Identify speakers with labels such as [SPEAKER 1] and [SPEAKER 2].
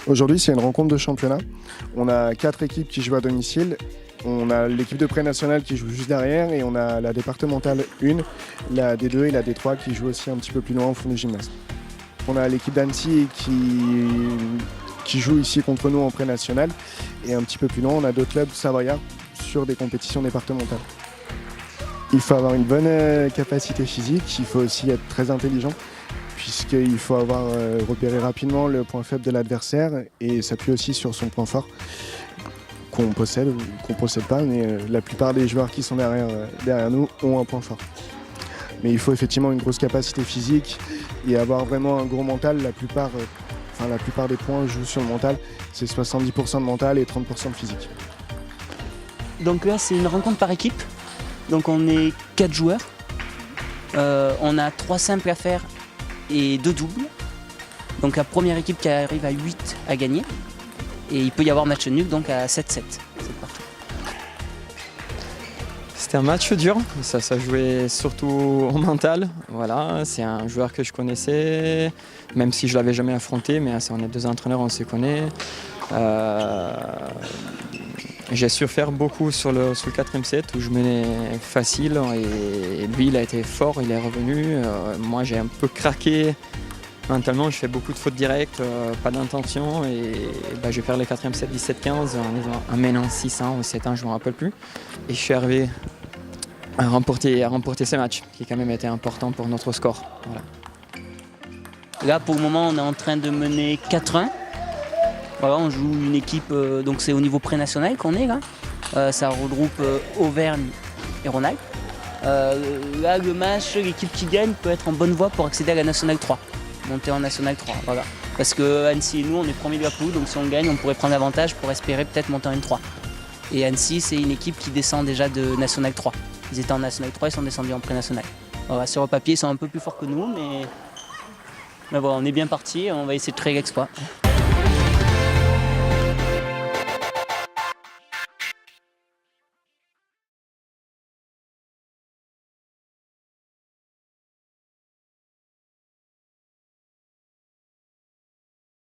[SPEAKER 1] Aujourd'hui, c'est une rencontre de championnat. On a 4 équipes qui jouent à domicile. On a l'équipe de pré-nationale qui joue juste derrière et on a la départementale 1, la D2 et la D3 qui jouent aussi un petit peu plus loin au fond du gymnase. On a l'équipe d'Annecy qui joue ici contre nous en pré-nationale et un petit peu plus loin, on a d'autres clubs savoyards sur des compétitions départementales. Il faut avoir une bonne capacité physique, il faut aussi être très intelligent puisqu'il faut avoir repéré rapidement le point faible de l'adversaire et s'appuyer aussi sur son point fort qu'on possède ou qu'on ne possède pas, mais la plupart des joueurs qui sont derrière nous ont un point fort. Mais il faut effectivement une grosse capacité physique et avoir vraiment un gros mental. La plupart des points jouent sur le mental, c'est 70% de mental et 30% de physique.
[SPEAKER 2] Donc là c'est une rencontre par équipe, donc on est 4 joueurs, on a 3 simples à faire et 2 doubles. Donc la première équipe qui arrive à 8 à gagner. Et il peut y avoir match nul donc à 7-7. C'est partout.
[SPEAKER 3] C'était un match dur, ça jouait surtout au mental. Voilà, c'est un joueur que je connaissais, même si je ne l'avais jamais affronté, mais on est 2 entraîneurs, on se connaît. J'ai su faire beaucoup sur le 4e set où je menais facile et lui il a été fort, il est revenu. Moi j'ai un peu craqué. Mentalement, je fais beaucoup de fautes directes, pas d'intention et je vais faire les 4e set 17-15 en menant 6-1 ou 7-1, je ne me rappelle plus. Et je suis arrivé à remporter ces matchs, qui quand même été important pour notre score. Voilà.
[SPEAKER 2] Là, pour le moment, on est en train de mener 4-1. Voilà, on joue une équipe, donc c'est au niveau pré-national qu'on est là. Ça regroupe Auvergne et Rhône-Alpes. Là, le match, l'équipe qui gagne peut être en bonne voie pour accéder à la Nationale 3. Monter en National 3, voilà. Parce que Annecy et nous, on est premiers de la poule, donc si on gagne, on pourrait prendre l'avantage pour espérer peut-être monter en N3. Et Annecy, c'est une équipe qui descend déjà de National 3. Ils étaient en National 3, ils sont descendus en pré-national. Voilà, sur le papier, ils sont un peu plus forts que nous, mais voilà, on est bien partis, on va essayer de créer l'exploit.